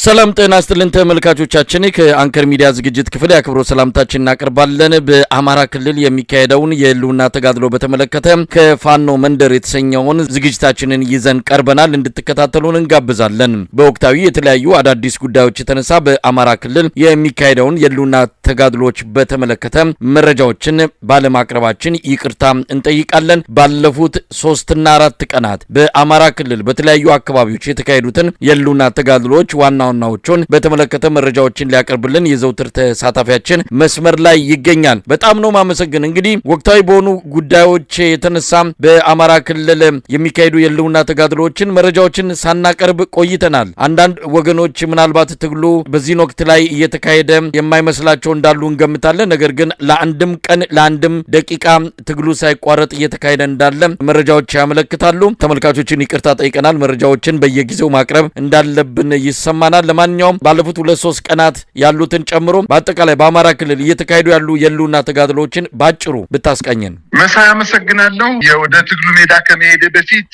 ሰላም ጤና ይስጥልን ተመልካቾቻችን ከአንከር ሚዲያ ዝግጅት ክፍል ያክብሮ ሰላምታችን እናቀርባለን። በአማራ ክልል የሚካሄደውን የህልውና ተጋድሎ በተመለከተ ከፋኖ መንደር የተሰኘውን ዝግጅታችንን ይዘን ቀርበናል። እንድትከታተሉን እንጋብዛለን። በወቅታዊ የተለያዩ አዳዲስ ጉዳዮች የተነሳ በአማራ ክልል የሚካሄደውን የህልውና ተጋድሎች በተመለከተ መረጃዎችን ባለማቅረባችን ይቅርታ እንጠይቃለን። ባለፉት 3 እና 4 ቀናት በአማራ ክልል በተለያዩ አካባቢዎች የተካሄዱትን የህልውና ተጋድሎች ዋናዎቹን በተመለከተ መረጃዎችን ሊያቀርብልን የዘውትር ተሳታፊያችን መስመር ላይ ይገኛል። በጣም ነው ማመሰግን። እንግዲህ ወቅታዊ በሆኑ ጉዳዮች የተነሳ በአማራ ክልል የሚካሄዱ የህልውና ተጋድሎችን መረጃዎችን ሳናቀርብ ቆይተናል። አንዳንድ ወገኖች ምናልባት ትግሉ በዚህ ወቅት ላይ እየተካሄደ የማይመስላቸው እንዳሉ እንገምታለን። ነገር ግን ለአንድም ቀን ለአንድም ደቂቃ ትግሉ ሳይቋረጥ እየተካሄደ እንዳለ መረጃዎች ያመለክታሉ። ተመልካቾችን ይቅርታ ጠይቀናል። መረጃዎችን በየጊዜው ማቅረብ እንዳለብን ይሰማናል። ለማንኛውም ባለፉት 2-3 ቀናት ያሉትን ጨምሮ በአጠቃላይ በአማራ ክልል እየተካሄዱ ያሉ የህልውና ተጋድሎችን ባጭሩ ብታስቀኘን። መሳይ አመሰግናለሁ። ወደ ትግሉ ሜዳ ከመሄድ በፊት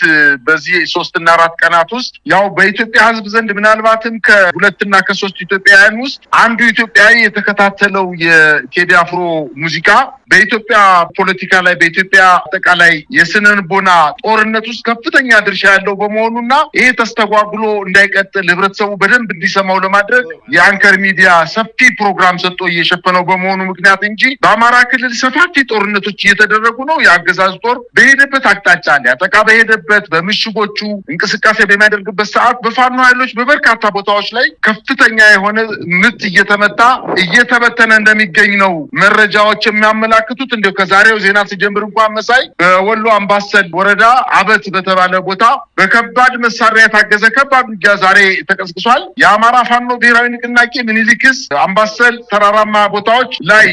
በዚህ 3 እና 4 ቀናት ውስጥ ያው በኢትዮጵያ ህዝብ ዘንድ ምናልባትም ከ2 እና ከ3 ኢትዮጵያውያን ውስጥ አንዱ ኢትዮጵያዊ የተከታተለው የቴዲ አፍሮ ሙዚቃ በኢትዮጵያ ፖለቲካ ላይ በኢትዮጵያ አጠቃላይ የስነልቦና ጦርነት ውስጥ ከፍተኛ ድርሻ ያለው በመሆኑና ይሄ ተስተጓጉሎ እንዳይቀጥል ህብረተሰቡ በደንብ እንዲሰማው ለማድረግ የአንከር ሚዲያ ሰፊ ፕሮግራም ሰጥቶ እየሸፈነው በመሆኑ ምክንያት እንጂ በአማራ ክልል ሰፋፊ ጦርነቶች እየተደረጉ ነው። የአገዛዝ ጦር በሄደበት አቅጣጫ ሊያጠቃ በሄደበት በምሽጎቹ እንቅስቃሴ በሚያደርግበት ሰዓት በፋኖ ኃይሎች በበርካታ ቦታዎች ላይ ከፍተኛ የሆነ ምት እየተመታ እየተበተነ እንደሚገኝ ነው መረጃዎች የሚያመላክቱት። እንደው ከዛሬው ዜና ሲጀምር እንኳን መሳይ በወሎ አምባሰል ወረዳ አበት በተባለ ቦታ በከባድ መሳሪያ የታገዘ ከባድ ውጊያ ዛሬ ተቀስቅሷል። የአማራ ፋኖ ብሔራዊ ንቅናቄ ምኒልክስ አምባሰል ተራራማ ቦታዎች ላይ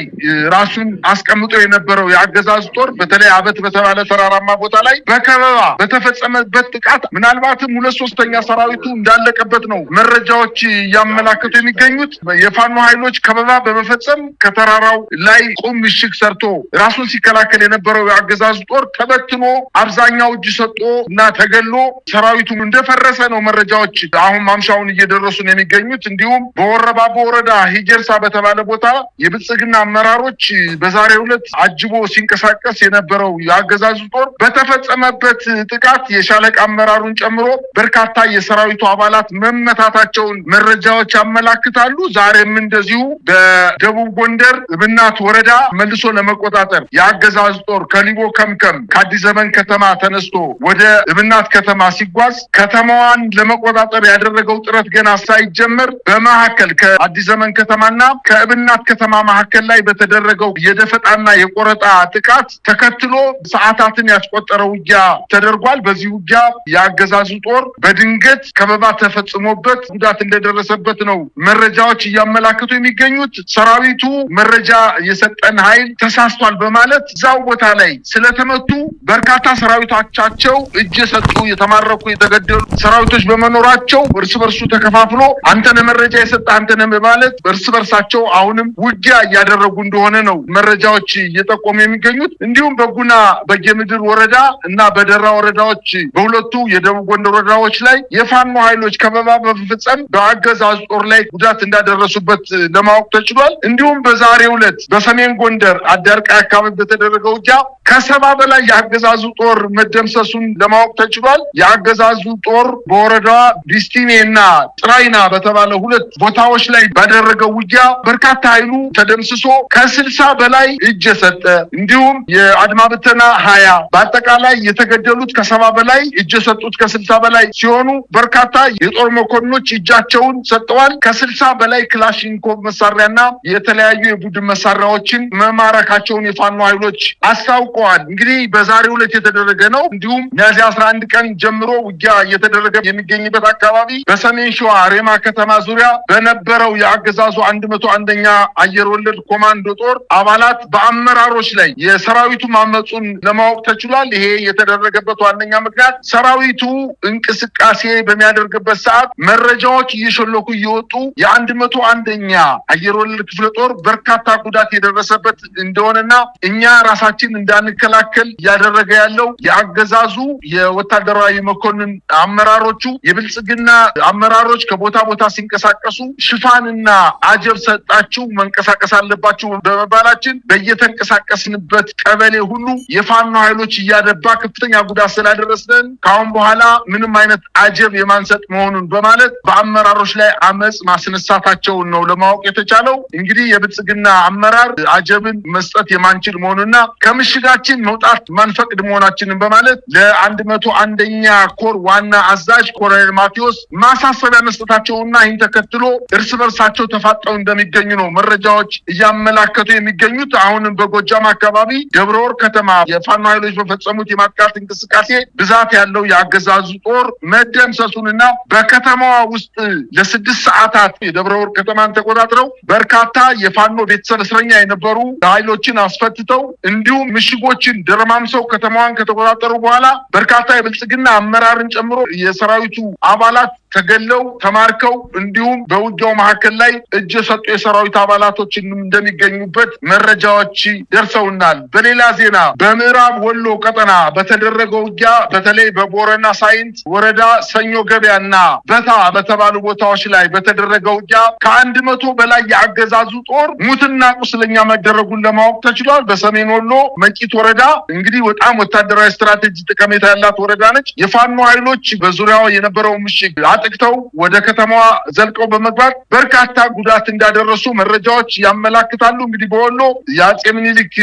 ራሱን አስቀምጦ የነበረው የአገዛዝ ጦር በተለይ አበት በተባለ ተራራማ ቦታ ላይ በከበባ በተፈጸመበት ጥቃት ምናልባትም 2/3 ሰራዊቱ እንዳለቀበት ነው መረጃዎች ያመላክቱ የሚገኙት። የፋኖ ኃይሎች ከበባ በመፈጸም ከተራራው ላይ ቁም ምሽግ ሰርቶ ራሱን ሲከላከል የነበረው የአገዛዝ ጦር ተበትኖ አብዛኛው እጅ ሰጥቶ እና ተገሎ ሰራዊቱ እንደፈረሰ ነው መረጃዎች አሁን ማምሻውን እየደረሱ ነው የሚገኙት። እንዲሁም በወረባቦ ወረዳ ሂጀርሳ በተባለ ቦታ የብልጽግና አመራሮች በዛሬው ዕለት አጅቦ ሲንቀሳቀስ የነበረው የአገዛዙ ጦር በተፈጸመበት ጥቃት የሻለቃ አመራሩን ጨምሮ በርካታ የሰራዊቱ አባላት መመታታቸውን መረጃዎች ያመላክታሉ። ዛሬም እንደዚሁ በደቡብ ጎንደር እብናት ወረዳ መልሶ ለመቆጣጠር የአገዛዝ ጦር ከሊቦ ከምከም ከአዲስ ዘመን ከተማ ተነስቶ ወደ እብናት ከተማ ሲጓዝ ከተማዋን ለመቆጣጠር ያደረገው ጥረት ገና ሳይጀመር በመሐከል ከአዲስ ዘመን ከተማና ከእብናት ከተማ መሐከል ላይ በተደረገው የደፈጣና የቆረጣ ጥቃት ተከትሎ ሰዓታትን ያስቆጠረው ውጊያ ተደርጓል። በዚህ ውጊያ የአገዛዙ ጦር በድንገት ከበባ ተፈጽሞበት ጉዳት እንደደረሰበት ነው መረጃዎች እያመላክቱ የሚገኙት። ሰራዊቱ መረጃ የሰጠን ኃይል ተሳስቷል በማለት እዛው ቦታ ላይ ስለተመቱ በርካታ ሰራዊቶቻቸው እጅ የሰጡ የተማረኩ የተገደሉ ሰራዊቶች በመኖራቸው እርስ በርሱ ተከፋፍሎ አንተነ መረጃ የሰጠ አንተነ በማለት እርስ በርሳቸው አሁንም ውጊያ እያደረጉ እንደሆነ ነው መረጃዎች እየጠቆሙ የሚገኙት። እንዲሁም በጉና በጌምድር ወረዳ እና በደራ ወረዳዎች በሁለቱ የደቡብ ጎንደር ወረዳዎች ላይ የፋኖ ኃይሎች ከበባ በመፈጸም በአገዛዝ ጦር ላይ ጉዳት እንዳደረሱበት ለማወቅ ተችሏል። እንዲሁም በዛሬው ዕለት በሰሜን ጎንደር አዳርቃይ አካባቢ በተደረገው ውጊያ ከ70 በላይ የአገዛዙ ጦር መደምሰሱን ለማወቅ ተችሏል። የአገዛዙ ጦር በወረዳዋ ቢስቲኔና ጥራይና በተባለ 2 ቦታዎች ላይ ባደረገው ውጊያ በርካታ ኃይሉ ተደምስሶ ከ60 በላይ እጅ የሰጠ እንዲሁም የአድማ ብተና 20 በአጠቃላይ የተገደሉት ከ70 በላይ እጅ የሰጡት ከ60 በላይ ሲሆኑ በርካታ የጦር መኮንኖች እጃቸውን ሰጥተዋል። ከ60 በላይ ክላሽንኮቭ መሳሪያና የተለያዩ የቡድን መሳሪያዎችን መማረካቸውን የፋኖ ኃይሎች አስታውቀዋል። እንግዲህ በዛሬው ዕለት የተደረገ ነው። እንዲሁም ሚያዝያ 11 ቀን ጀምሮ ውጊያ እየተደረገ የሚገኝበት አካባቢ በሰሜን ሸዋ ሬማ ከተማ ዙሪያ በነበረው የአገዛዙ 101ኛ አየር ወለድ ኮማንዶ ጦር አባላት በአመራሮች ላይ የሰራዊቱ ማመጹን ለማወቅ ተችሏል። ይሄ የተደረገበት ዋነኛ ምክንያት ሰራዊቱ እንቅስቃሴ በሚያደርግበት ሰዓት መረጃዎች እየሸለኩ እየወጡ የ101ኛ አየር ወለድ ክፍለ ጦር በርካታ ጉዳት የደረሰበት እንደሆነና እኛ ራሳችን እንዳንከላከል ያደረገ ያለው የአገዛዙ የወታደራዊ መኮንን አመራሮቹ የብልጽግና አመራሮች ከቦታ ከቦታ ቦታ ሲንቀሳቀሱ ሽፋንና አጀብ ሰጣችሁ መንቀሳቀስ አለባችሁ በመባላችን በየተንቀሳቀስንበት ቀበሌ ሁሉ የፋኖ ኃይሎች እያደባ ከፍተኛ ጉዳት ስላደረሰን ካሁን በኋላ ምንም አይነት አጀብ የማንሰጥ መሆኑን በማለት በአመራሮች ላይ አመጽ ማስነሳታቸውን ነው ለማወቅ የተቻለው። እንግዲህ የብልጽግና አመራር አጀብን መስጠት የማንችል መሆኑና ከምሽጋችን መውጣት ማንፈቅድ መሆናችንን በማለት ለ101ኛ ኮር ዋና አዛዥ ኮሎኔል ማቴዎስ ማሳሰቢያ መስጠታቸውና ይህን ተከትሎ እርስ በርሳቸው ተፋጠው እንደሚገኙ ነው መረጃዎች እያመላከቱ የሚገኙት። አሁንም በጎጃም አካባቢ ደብረወርቅ ከተማ የፋኖ ኃይሎች በፈጸሙት የማጥቃት እንቅስቃሴ ብዛት ያለው የአገዛዙ ጦር መደምሰሱንና በከተማዋ ውስጥ ለ6 ሰዓታት የደብረወርቅ ከተማን ተቆጣጥረው በርካታ የፋኖ ቤተሰብ እስረኛ የነበሩ ኃይሎችን አስፈትተው እንዲሁም ምሽጎችን ደረማምሰው ከተማዋን ከተቆጣጠሩ በኋላ በርካታ የብልጽግና አመራርን ጨምሮ የሰራዊቱ አባላት ተገለው ተማርከው እንዲሁም በውጊያው መካከል ላይ እጅ የሰጡ የሰራዊት አባላቶች እንደሚገኙበት መረጃዎች ደርሰውናል። በሌላ ዜና በምዕራብ ወሎ ቀጠና በተደረገው ውጊያ በተለይ በቦረና ሳይንት ወረዳ ሰኞ ገበያና በታ በተባሉ ቦታዎች ላይ በተደረገው ውጊያ ከ100 በላይ የአገዛዙ ጦር ሙትና ቁስለኛ መደረጉን ለማወቅ ተችሏል። በሰሜን ወሎ መንቂት ወረዳ እንግዲህ በጣም ወታደራዊ ስትራቴጂ ጠቀሜታ ያላት ወረዳ ነች። የፋኖ ኃይሎች በዙሪያው የነበረው ምሽግ አጥቅተው ወደ ከተማዋ ዘልቀው በመግባት በርካታ ጉዳት እንዳደረሱ መረጃዎች ያመላክታሉ። እንግዲህ በወሎ የአጼ ምኒልክ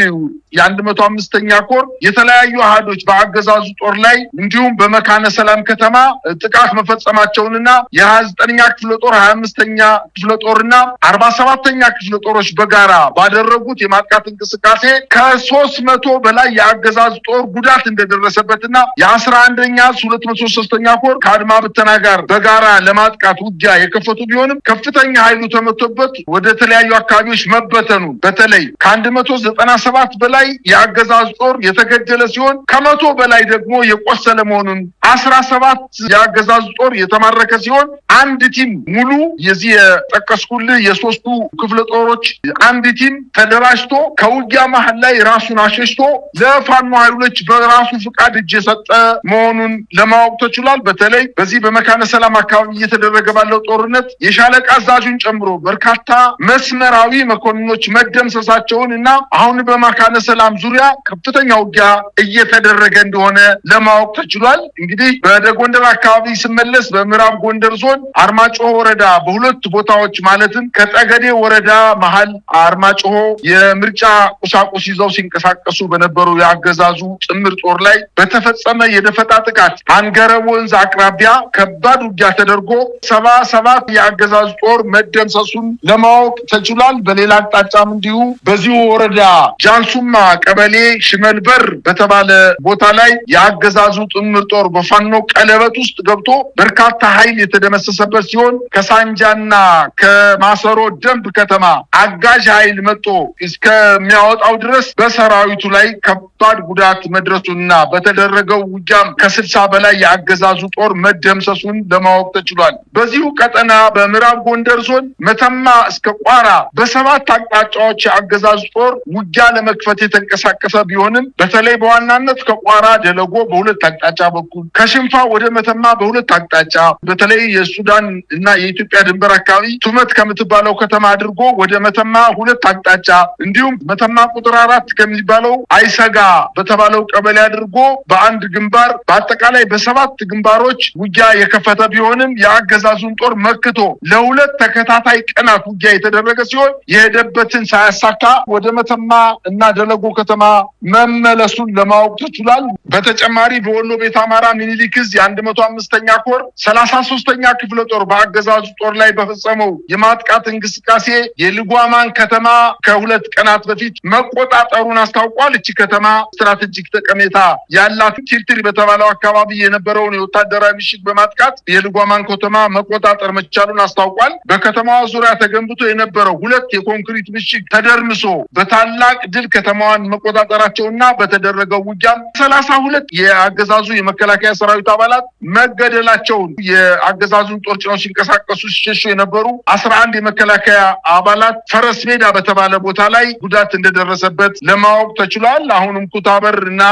የ105ኛ ኮር የተለያዩ አሃዶች በአገዛዙ ጦር ላይ እንዲሁም በመካነ ሰላም ከተማ ጥቃት መፈጸማቸውንና የ29ኛ ክፍለ ጦር 25ኛ ክፍለ ጦርና 47ኛ ክፍለ ጦሮች በጋራ ባደረጉት የማጥቃት እንቅስቃሴ ከ300 በላይ የአገዛዙ ጦር ጉዳት እንደደረሰበትና የ11ኛ 203ኛ ኮር ከአድማ ብተና ጋር በጋራ ለማጥቃት ውጊያ የከፈቱ ቢሆንም ከፍተኛ ኃይሉ ተመቶበት ወደ ተለያዩ አካባቢዎች መበተኑ በተለይ ከ197 በላይ የአገዛዙ ጦር የተገደለ ሲሆን ከ100 በላይ ደግሞ የቆሰለ መሆኑን 17 የአገዛዙ ጦር የተማረከ ሲሆን አንድ ቲም ሙሉ የዚህ የጠቀስኩልህ የሶስቱ ክፍለ ጦሮች አንድ ቲም ተደራጅቶ ከውጊያ መሃል ላይ ራሱን አሸሽቶ ለፋኖ ኃይሎች በራሱ ፍቃድ እጅ የሰጠ መሆኑን ለማወቅ ተችሏል። በተለይ በዚህ በመካነ ሰላም አካባቢ እየተደረገ ባለው ጦርነት የሻለቃ አዛዡን ጨምሮ በርካታ መስመራዊ መኮንኖች መደምሰሳቸውን እና አሁን በመካነ ሰላም ዙሪያ ከፍተኛ ውጊያ እየተደረገ እንደሆነ ለማወቅ ተችሏል። እንግዲህ ወደ ጎንደር አካባቢ ሲመለስ በምዕራብ ጎንደር ዞን አርማጭሆ ወረዳ በሁለት ቦታዎች ማለትም ከጠገዴ ወረዳ መሃል አርማጭሆ የምርጫ ቁሳቁስ ይዘው ሲንቀሳቀሱ በነበሩ ያገዛዙ ጥምር ጦር ላይ በተፈጸመ የደፈጣ ጥቃት አንገረብ ወንዝ አቅራቢያ ከባድ ውጊያ ተደርጎ 77 የአገዛዙ ጦር መደምሰሱን ለማወቅ ተችሏል። በሌላ አቅጣጫም እንዲሁ በዚሁ ወረዳ ጃንሱማ ቀበሌ ሽመልበር በተባለ ቦታ ላይ የአገዛዙ ጥምር ጦር በፋኖ ቀለበት ውስጥ ገብቶ በርካታ ኃይል የተደመሰሰበት ሲሆን ከሳንጃና ከማሰሮ ደንብ ከተማ አጋዥ ኃይል መጥቶ እስከሚያወጣው ድረስ በሰራዊቱ ላይ ከባድ ጉዳት መድረሱና በተደረገው ውጊያም ከ60 በላይ የአገዛዙ ጦር መደምሰሱን ለማወቅ ተችሏል። በዚሁ ቀጠና በምዕራብ ጎንደር ዞን መተማ እስከ ቋራ በ7 አቅጣጫዎች የአገዛዙ ጦር ውጊያ ለመክፈት የተንቀሳቀሰ ቢሆንም በተለይ በዋናነት ከቋራ ደለጎ በሁለት አቅጣጫ በኩል ከሽንፋ ወደ መተማ በሁለት አቅጣጫ በተለይ የሱዳን እና የኢትዮጵያ ድንበር አካባቢ ቱመት ከምትባለው ከተማ አድርጎ ወደ መተማ ሁለት አቅጣጫ እንዲሁም መተማ ቁጥር 4 ከሚባለው አይሰጋ በተባለው ቀበሌ አድርጎ በአንድ ግንባር በአጠቃላይ በ7 ግንባሮች ውጊያ የከፈተ ቢሆንም የአገዛዙን ጦር መክቶ ለሁለት ተከታታይ ቀናት ውጊያ የተደረገ ሲሆን የሄደበትን ሳያሳካ ወደ መተማ እና ደለጎ ከተማ መመለሱን ለማወቅ ተችሏል። በተጨማሪ በወሎ ቤት አማራ ሚኒሊክ ዕዝ የ105ኛ ኮር 33ኛ ክፍለ ጦር በአገዛዙ ጦር ላይ በፈጸመው የማጥቃት እንቅስቃሴ የልጓማን ከተማ ከሁለት ቀናት በፊት መቆጣጠሩን አስታውቋል። እቺ ከተማ ስትራቴጂክ ጠቀሜታ ያላት ቲርትሪ በተባለው አካባቢ የነበረውን የወታደራዊ ምሽግ በማጥቃት የልጓማን ከተማ መቆጣጠር መቻሉን አስታውቋል። በከተማዋ ዙሪያ ተገንብቶ የነበረው ሁለት የኮንክሪት ምሽግ ተደርምሶ በታላቅ ድል ከተማዋን መቆጣጠራቸውና በተደረገው ውጊያ 32 የአገዛዙ የመከላከያ ሰራዊት አባላት መገደላቸውን የአገዛዙን ጦር ጭነው ሲንቀሳቀሱ ሲሸሹ የነበሩ 11 የመከላከያ አባላት ፈረስ ሜዳ በተባለ ቦታ ላይ ጉዳት እንደደረሰበት ለማወቅ ተችሏል። አሁንም ኩታበር እና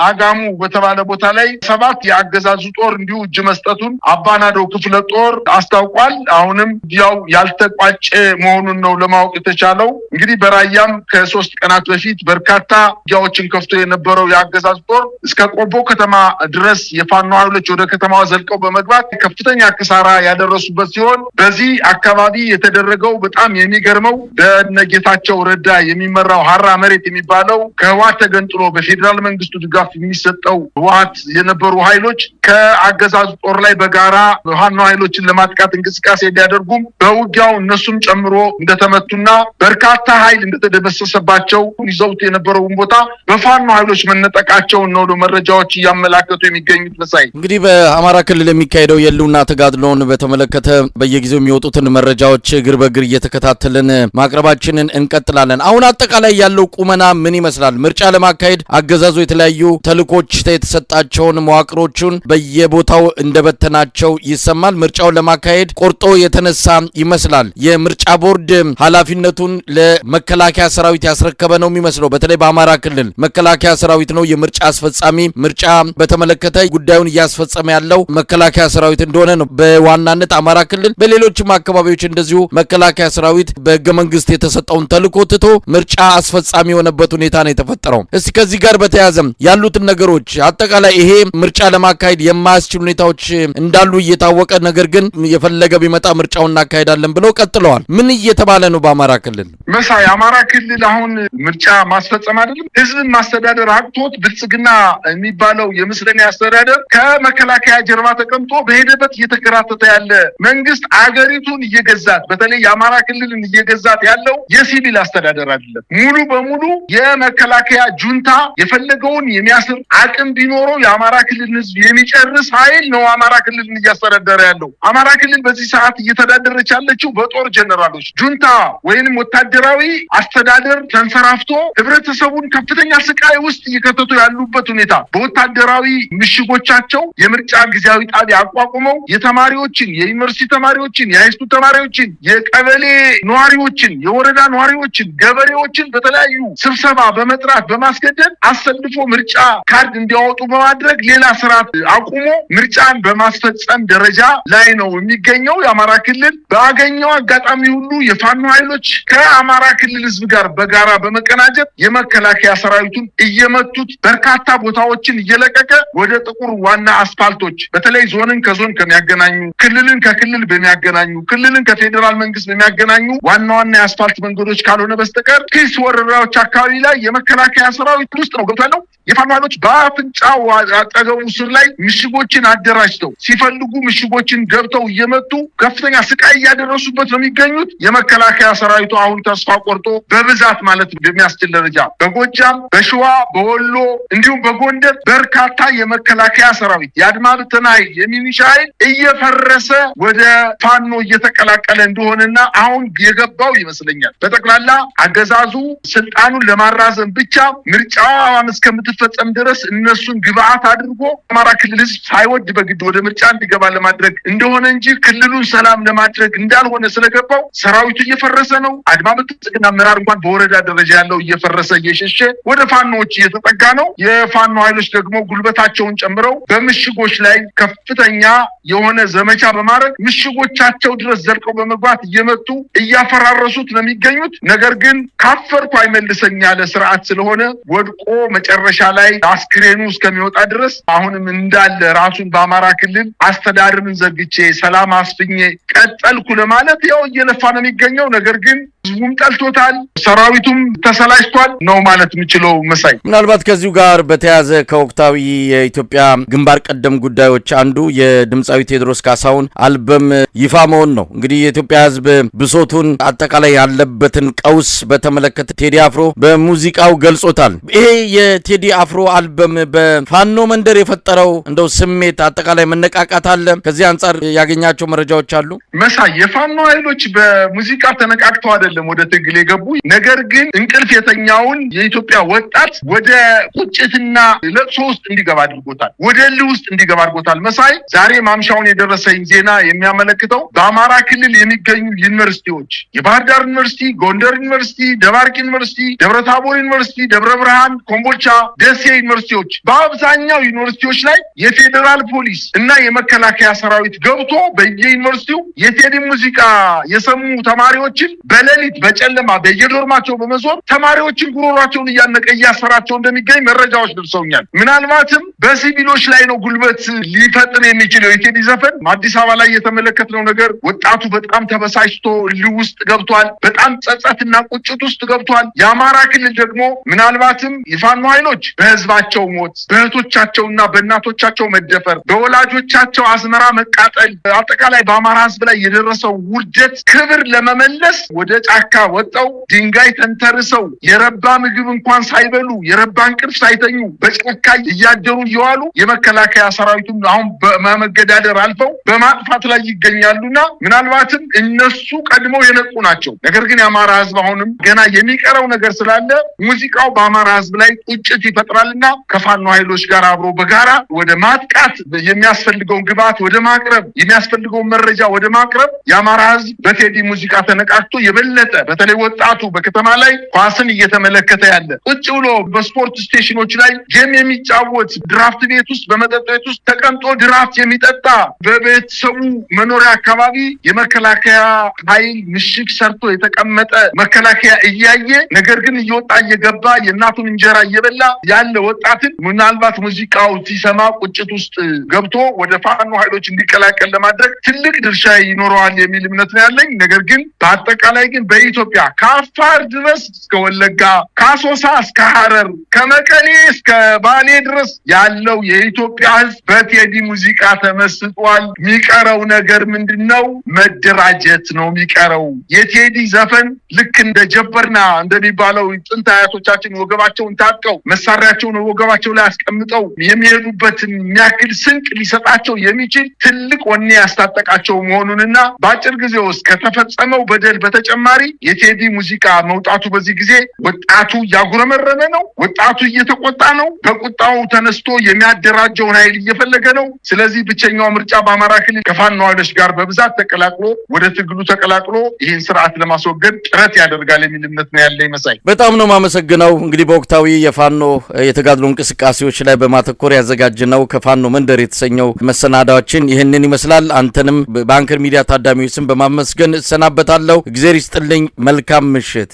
አጋሙ በተባለ ቦታ ላይ 7 የአገዛዙ ጦር እንዲሁ እጅ መስጠቱን አባናዶ ክፍለ ጦር አስታውቋል። አሁንም ያው ያልተቋጨ መሆኑን ነው ለማወቅ የተቻለው። እንግዲህ በራያም ከ3 ቀናት በፊት በርካታ ውጊያዎችን ከፍቶ የነበረው የአገዛዙ ጦር እስከ ቆቦ ከተማ ድረስ የፋኖ ኃይሎች ወደ ከተማዋ ዘልቀው በመግባት ከፍተኛ ክሳራ ያደረሱበት ሲሆን በዚህ አካባቢ የተደረገው በጣም የሚገርመው በነጌታቸው ረዳ የሚመራው ሀራ መሬት የሚባለው ከህወሓት ተገንጥሎ በፌዴራል መንግስቱ ድጋፍ የሚሰጠው ህወሓት የነበሩ ኃይሎች ከአገዛዙ ጦር ላይ በጋራ ፋኖ ኃይሎችን ለማጥቃት እንቅስቃሴ እንዲያደርጉም በውጊያው እነሱም ጨምሮ እንደተመቱና በርካታ ኃይል እንደተደመሰሰባቸው ይዘውት የነበረውን ቦታ በፋኖ ኃይሎች መነጠቃቸውን ነው መረጃዎች እያመላከቱ የሚገኙት። መሳይ እንግዲህ በአማራ ክልል የሚካሄደው የህልውና ተጋድሎን በተመለከተ በየጊዜው የሚወጡትን መረጃዎች እግር በእግር እየተከታተልን ማቅረባችንን እንቀጥላለን። አሁን አጠቃላይ ያለው ቁመና ምን ይመስላል? ምርጫ ለማካሄድ አገዛዙ የተለያዩ ተልኮች የተሰጣቸውን መዋቅሮቹን በየቦታው እንደበተናቸው ይሰማል። ምርጫውን ለማካሄድ ቆርጦ የተነሳ ይመስላል። የምርጫ ቦርድ ኃላፊነቱን ለመከላከያ ሰራዊት ያስረከበ ነው የሚመስለው። በተለይ በአማራ ክልል መከላከያ ሰራዊት ነው የምርጫ አስፈጻሚ። ምርጫ በተመለከተ ጉዳዩን እያስፈጸመ ያለው መከላከያ ሰራዊት እንደሆነ ነው በዋናነት አማራ ክልል። በሌሎችም አካባቢዎች እንደዚሁ መከላከያ ሰራዊት በህገ መንግስት የተሰጠውን ተልኮ ትቶ ምርጫ አስፈጻሚ የሆነበት ሁኔታ ነው የተፈጠረው። እስቲ ከዚህ ጋር በተያያዘ ያሉትን ነገሮች አጠቃላይ ይሄ ምርጫ ለማካሄድ የማያስችሉ ሁኔታዎች እንዳሉ እየታወቀ ነገር ግን የፈለገ ቢመጣ ምርጫውን እናካሄዳለን ብለው ቀጥለዋል። ምን እየተባለ ነው በአማራ ክልል? መሳይ አማራ ክልል አሁን ምርጫ ማስፈጸም አይደለም ህዝብን ማስተዳደር አቅቶት ብልጽግና የሚባለው የምስለኔ አስተዳደር ከመከላከያ ጀርባ ተቀምጦ በሄደበት እየተከራተተ ያለ መንግስት አገሪቱን እየገዛት በተለይ የአማራ ክልልን እየገዛት ያለው የሲቪል አስተዳደር አይደለም። ሙሉ በሙሉ የመከላከያ ጁንታ የፈለገውን የሚያስር አቅም ቢኖረው የአማራ ክልል ህዝብ የሚጨርስ ኃይል ነው አማራ ክልልን እያስተዳደረ ያለው። አማራ ክልል በዚህ ሰዓት እየተዳደረች ያለችው በጦር ጀነራሎች ጁንታ ወይንም ወታደራዊ አስተዳደር ተንሰራፍቶ ህብረተሰቡን ከፍተኛ ስቃይ ውስጥ እየከተቱ ያሉበት ሁኔታ በወታደራዊ ምሽጎቻቸው የምርጫ ጊዜያዊ ጣቢያ አቋቁመው የተማሪዎችን የዩኒቨርሲቲ ተማሪዎችን የሃይስኩል ተማሪዎችን የቀበሌ ነዋሪዎችን የወረዳ ነዋሪዎችን ገበሬዎችን በተለያዩ ስብሰባ በመጥራት በማስገደድ አሰልፎ ምርጫ ካርድ እንዲያወጡ በማድረግ ሌላ ስርዓት አቁሞ ምርጫን በማስፈጸም ደረጃ ላይ ነው የሚገኘው። የአማራ ክልል ባገኘው አጋጣሚ ሁሉ የፋኖ ኃይሎች ከአማራ ክልል ህዝብ ጋር በጋራ በመቀናጀት የመከላከያ ሰራዊቱን እየመቱት በርካታ ቦታዎችን እየለቀቀ ወደ ጥቁር ዋና አስፋልቶች በተለይ ዞንን ከዞን ከሚያገናኙ ክልልን ከክልል በሚያገናኙ ክልልን ከፌዴራል መንግስት በሚያገናኙ ዋና የአስፋልት መንገዶች ካልሆነ በስተቀር ኪስ ወረዳዎች አካባቢ ላይ የመከላከያ ሰራዊት ውስጥ ነው ገብቶ ያለው። የፋኖ ኃይሎች በአፍንጫው አጠገቡ ስር ላይ ምሽጎችን አደራጅተው ሲፈልጉ ምሽጎችን ገብተው እየመቱ ከፍተኛ ስቃይ እያደረሱበት ነው የሚገኙት። የመከላከያ ሰራዊቱ አሁን ተስፋ ቆርጦ በብዛት ማለት በሚያስችል ደረጃ በጎጃም፣ በሸዋ፣ በወሎ እንዲሁም በጎንደር በርካታ የመከላከያ ሰራዊት የአድማ ብተና ኃይል የሚኒሻ ኃይል እየፈረሰ ወደ ፋኖ እየተቀላቀለ እንደሆነና አሁን የገባው ይመስለኛል። በጠቅላላ አገዛዙ ስልጣኑን ለማራዘም ብቻ ምርጫዋን እስከምትፈጸም ድረስ እነሱን ግብአት አድርጎ አማራ ክልል ህዝብ ሳይወድ በግድ ወደ ምርጫ እንዲገባ ለማድረግ እንደሆነ እንጂ ክልሉን ሰላም ለማድረግ እንዳልሆነ ስለገባው ሰራዊቱ እየፈረሰ ነው። አድማ ብተና አመራር እንኳን በወረዳ ደረጃ ያለው እየፈረሰ እየሸሸ ወደ ፋኖዎች እየተጠጋ ነው። የፋኖ ኃይሎች ደግሞ ጉልበታቸውን ጨምረው በምሽጎች ላይ ከፍተኛ የሆነ ዘመቻ በማድረግ ምሽጎቻቸው ድረስ ዘልቀው በመግባት እየመቱ እያፈራረሱት ነው የሚገኙት። ነገር ግን ካፈርኩ አይመልሰኝ ያለ ስርዓት ስለሆነ ወድቆ መጨረሻ ላይ አስክሬኑ እስከሚወጣ ድረስ አሁንም እንዳለ ራሱን በአማራ ክልል አስተዳደርን ዘግቼ ሰላም አስፍኜ ቀጠልኩ ለማለት ያው እየለፋ ነው የሚገኘው። ነገር ግን ህዝቡም ጠልቶታል፣ ሰራዊቱም ተሰላችቷል ነው ማለት የምችለው። መሳይ ምናልባት ከዚሁ ጋር በተያያዘ ከወቅታዊ የኢትዮጵያ ግንባር ቀደም ጉዳዮች አንዱ የድምፃዊ ቴዎድሮስ ካሳሁን አልበም ይፋ መሆን ነው። እንግዲህ የኢትዮጵያ ህዝብ ብሶቱን አጠቃላይ ያለበትን ቀውስ በተመለከተ ቴዲ አፍሮ በሙዚቃው ገልጾታል። ይሄ የቴዲ አፍሮ አልበም በፋኖ መንደር የፈጠረው እንደው ስሜት አጠቃላይ መነቃቃት አለ? ከዚህ አንጻር ያገኛቸው መረጃዎች አሉ? መሳይ የፋኖ ኃይሎች በሙዚቃ ተነቃቅተው አይደለም አይደለም ወደ ትግል የገቡ ነገር ግን እንቅልፍ የተኛውን የኢትዮጵያ ወጣት ወደ ቁጭትና ለቅሶ ውስጥ እንዲገባ አድርጎታል። ወደ ልህ ውስጥ እንዲገባ አድርጎታል። መሳይ ዛሬ ማምሻውን የደረሰኝ ዜና የሚያመለክተው በአማራ ክልል የሚገኙ ዩኒቨርሲቲዎች የባህር ዳር ዩኒቨርሲቲ፣ ጎንደር ዩኒቨርሲቲ፣ ደባርቅ ዩኒቨርሲቲ፣ ደብረታቦር ዩኒቨርሲቲ፣ ደብረ ብርሃን፣ ኮምቦልቻ፣ ደሴ ዩኒቨርሲቲዎች በአብዛኛው ዩኒቨርሲቲዎች ላይ የፌዴራል ፖሊስ እና የመከላከያ ሰራዊት ገብቶ በየዩኒቨርሲቲው የቴዲ ሙዚቃ የሰሙ ተማሪዎችን በሌሊት በጨለማ በየዶርማቸው በመዞር ተማሪዎችን ጉሮሯቸውን እያነቀ እያሰራቸው እንደሚገኝ መረጃዎች ደርሰውኛል። ምናልባትም በሲቪሎች ላይ ነው ጉልበት ሊፈጥን የሚችለው የቴዲ ዘፈን። አዲስ አበባ ላይ የተመለከትነው ነገር ወጣቱ በጣም ተበሳጭቶ ልህ ውስጥ ገብቷል። በጣም ጸጸትና ቁጭት ውስጥ ገብቷል። የአማራ ክልል ደግሞ ምናልባትም የፋኖ ኃይሎች በህዝባቸው ሞት፣ በእህቶቻቸውና በእናቶቻቸው መደፈር፣ በወላጆቻቸው አዝመራ መቃጠል፣ አጠቃላይ በአማራ ህዝብ ላይ የደረሰው ውርደት ክብር ለመመለስ ወደ ጫካ ወጣው ድንጋይ ተንተርሰው የረባ ምግብ እንኳን ሳይበሉ የረባ እንቅልፍ ሳይተኙ በጫካ እያደሩ እየዋሉ የመከላከያ ሰራዊቱን አሁን በመገዳደር አልፈው በማጥፋት ላይ ይገኛሉና ምናልባትም እነሱ ቀድመው የነቁ ናቸው። ነገር ግን የአማራ ህዝብ አሁንም ገና የሚቀረው ነገር ስላለ ሙዚቃው በአማራ ህዝብ ላይ ቁጭት ይፈጥራልና ከፋኖ ኃይሎች ጋር አብሮ በጋራ ወደ ማጥቃት የሚያስፈልገውን ግብዓት ወደ ማቅረብ የሚያስፈልገውን መረጃ ወደ ማቅረብ የአማራ ህዝብ በቴዲ ሙዚቃ ተነቃቅቶ የበለጠ በተለይ ወጣቱ በከተማ ላይ ኳስን እየተመለከተ ያለ ቁጭ ብሎ በስፖርት ስቴሽኖች ላይ ጌም የሚጫወት ድራፍት ቤት ውስጥ በመጠጥ ቤት ውስጥ ተቀምጦ ድራፍት የሚጠጣ በቤተሰቡ መኖሪያ አካባቢ የመከላከያ ኃይል ምሽግ ሰርቶ የተቀመጠ መከላከያ እያየ ነገር ግን እየወጣ እየገባ የእናቱን እንጀራ እየበላ ያለ ወጣትን ምናልባት ሙዚቃው ሲሰማ ቁጭት ውስጥ ገብቶ ወደ ፋኖ ኃይሎች እንዲቀላቀል ለማድረግ ትልቅ ድርሻ ይኖረዋል የሚል እምነት ነው ያለኝ። ነገር ግን በአጠቃላይ ግን በኢትዮጵያ ከአፋር ድረስ እስከ ወለጋ፣ ከአሶሳ እስከ ሐረር፣ ከመቀሌ እስከ ባሌ ድረስ ያለው የኢትዮጵያ ህዝብ በቴዲ ሙዚቃ ተመስጧል። የሚቀረው ነገር ምንድነው? መደራጀት ነው የሚቀረው። የቴዲ ዘፈን ልክ እንደ ጀበርና እንደሚባለው ጥንት አያቶቻችን ወገባቸውን ታጥቀው መሳሪያቸውን ወገባቸው ላይ አስቀምጠው የሚሄዱበትን የሚያክል ስንቅ ሊሰጣቸው የሚችል ትልቅ ወኔ ያስታጠቃቸው መሆኑንና በአጭር ጊዜ ውስጥ ከተፈጸመው በደል በተጨማሪ የቴዲ ሙዚቃ መውጣቱ በዚህ ጊዜ ወጣቱ ያጉረመረመ ነው። ወጣቱ እየተቆጣ ነው። በቁጣው ተነስቶ የሚያደራጀውን ኃይል እየፈለገ ነው። ስለዚህ ብቸኛው ምርጫ በአማራ ክልል ከፋኖ ኃይሎች ጋር በብዛት ተቀላቅሎ ወደ ትግሉ ተቀላቅሎ ይህን ስርዓት ለማስወገድ ጥረት ያደርጋል የሚል እምነት ነው ያለኝ። መሳይ በጣም ነው ማመሰግነው። እንግዲህ በወቅታዊ የፋኖ የተጋድሎ እንቅስቃሴዎች ላይ በማተኮር ያዘጋጀነው ከፋኖ መንደር የተሰኘው መሰናዳዎችን ይህንን ይመስላል። አንተንም በአንከር ሚዲያ ታዳሚዎች ስም በማመስገን እሰናበታለሁ። እግዚአብሔር ይስጥልኝ። መልካም ምሽት።